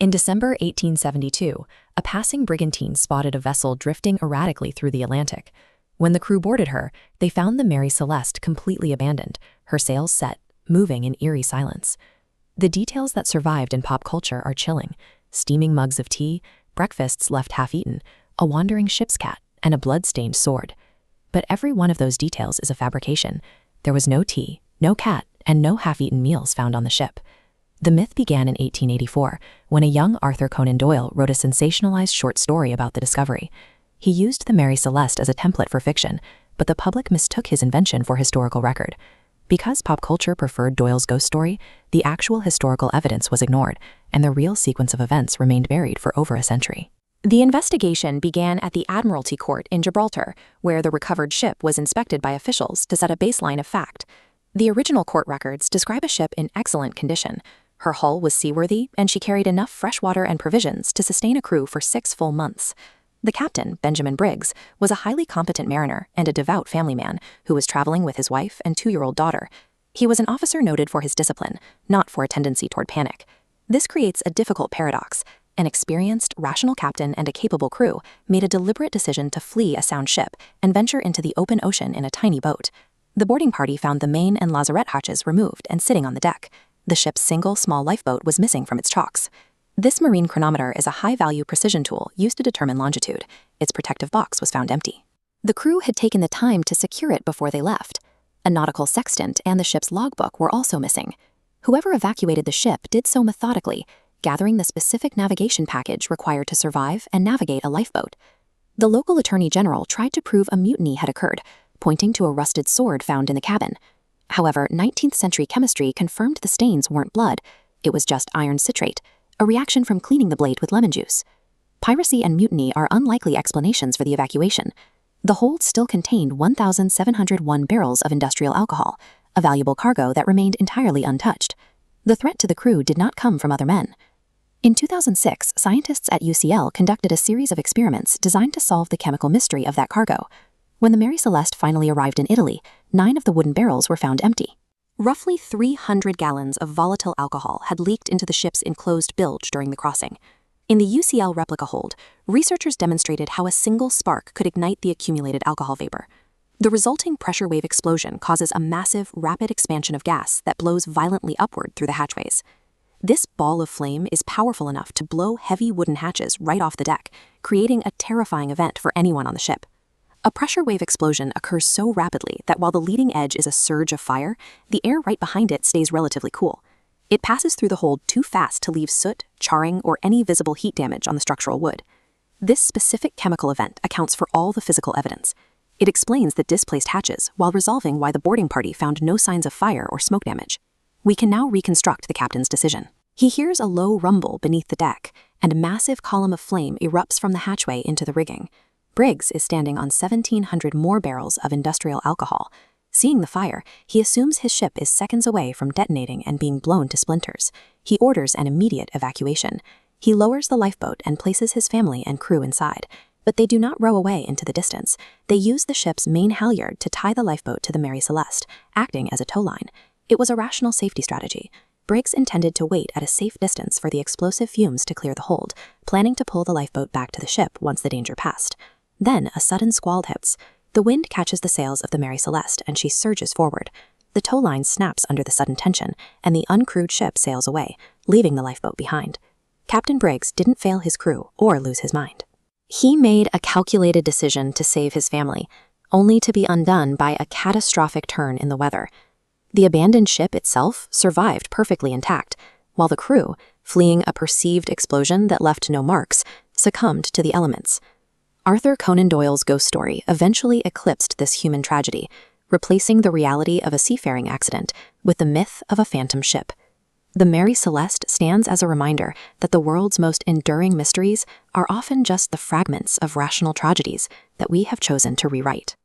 In December 1872, a passing brigantine spotted a vessel drifting erratically through the Atlantic. When the crew boarded her, they found the Mary Celeste completely abandoned, her sails set, moving in eerie silence. The details that survived in pop culture are chilling: steaming mugs of tea, breakfasts left half-eaten, a wandering ship's cat, and a blood-stained sword. But every one of those details is a fabrication. There was no tea, no cat, and no half-eaten meals found on the ship. The myth began in 1884, when a young Arthur Conan Doyle wrote a sensationalized short story about the discovery. He used the Mary Celeste as a template for fiction, but the public mistook his invention for historical record. Because pop culture preferred Doyle's ghost story, the actual historical evidence was ignored, and the real sequence of events remained buried for over a century. The investigation began at the Admiralty Court in Gibraltar, where the recovered ship was inspected by officials to set a baseline of fact. The original court records describe a ship in excellent condition. Her hull was seaworthy, and she carried enough fresh water and provisions to sustain a crew for 6 full months. The captain, Benjamin Briggs, was a highly competent mariner and a devout family man who was traveling with his wife and 2-year-old daughter. He was an officer noted for his discipline, not for a tendency toward panic. This creates a difficult paradox. An experienced, rational captain and a capable crew made a deliberate decision to flee a sound ship and venture into the open ocean in a tiny boat. The boarding party found the main and lazarette hatches removed and sitting on the deck. The ship's single small lifeboat was missing from its chocks. This marine chronometer is a high-value precision tool used to determine longitude. Its protective box was found empty. The crew had taken the time to secure it before they left. A nautical sextant and the ship's logbook were also missing. Whoever evacuated the ship did so methodically, gathering the specific navigation package required to survive and navigate a lifeboat. The local attorney general tried to prove a mutiny had occurred, pointing to a rusted sword found in the cabin. However, 19th century chemistry confirmed the stains weren't blood. It was just iron citrate, a reaction from cleaning the blade with lemon juice. Piracy and mutiny are unlikely explanations for the evacuation. The hold still contained 1,701 barrels of industrial alcohol, a valuable cargo that remained entirely untouched. The threat to the crew did not come from other men. In 2006, scientists at UCL conducted a series of experiments designed to solve the chemical mystery of that cargo. When the Mary Celeste finally arrived in Italy, 9 of the wooden barrels were found empty. Roughly 300 gallons of volatile alcohol had leaked into the ship's enclosed bilge during the crossing. In the UCL replica hold, researchers demonstrated how a single spark could ignite the accumulated alcohol vapor. The resulting pressure wave explosion causes a massive, rapid expansion of gas that blows violently upward through the hatchways. This ball of flame is powerful enough to blow heavy wooden hatches right off the deck, creating a terrifying event for anyone on the ship. A pressure wave explosion occurs so rapidly that while the leading edge is a surge of fire, the air right behind it stays relatively cool. It passes through the hold too fast to leave soot, charring, or any visible heat damage on the structural wood. This specific chemical event accounts for all the physical evidence. It explains the displaced hatches while resolving why the boarding party found no signs of fire or smoke damage. We can now reconstruct the captain's decision. He hears a low rumble beneath the deck, and a massive column of flame erupts from the hatchway into the rigging. Briggs is standing on 1,700 more barrels of industrial alcohol. Seeing the fire, he assumes his ship is seconds away from detonating and being blown to splinters. He orders an immediate evacuation. He lowers the lifeboat and places his family and crew inside. But they do not row away into the distance. They use the ship's main halyard to tie the lifeboat to the Mary Celeste, acting as a tow line. It was a rational safety strategy. Briggs intended to wait at a safe distance for the explosive fumes to clear the hold, planning to pull the lifeboat back to the ship once the danger passed. Then a sudden squall hits. The wind catches the sails of the Mary Celeste and she surges forward. The tow line snaps under the sudden tension, and the uncrewed ship sails away, leaving the lifeboat behind. Captain Briggs didn't fail his crew or lose his mind. He made a calculated decision to save his family, only to be undone by a catastrophic turn in the weather. The abandoned ship itself survived perfectly intact, while the crew, fleeing a perceived explosion that left no marks, succumbed to the elements. Arthur Conan Doyle's ghost story eventually eclipsed this human tragedy, replacing the reality of a seafaring accident with the myth of a phantom ship. The Mary Celeste stands as a reminder that the world's most enduring mysteries are often just the fragments of rational tragedies that we have chosen to rewrite.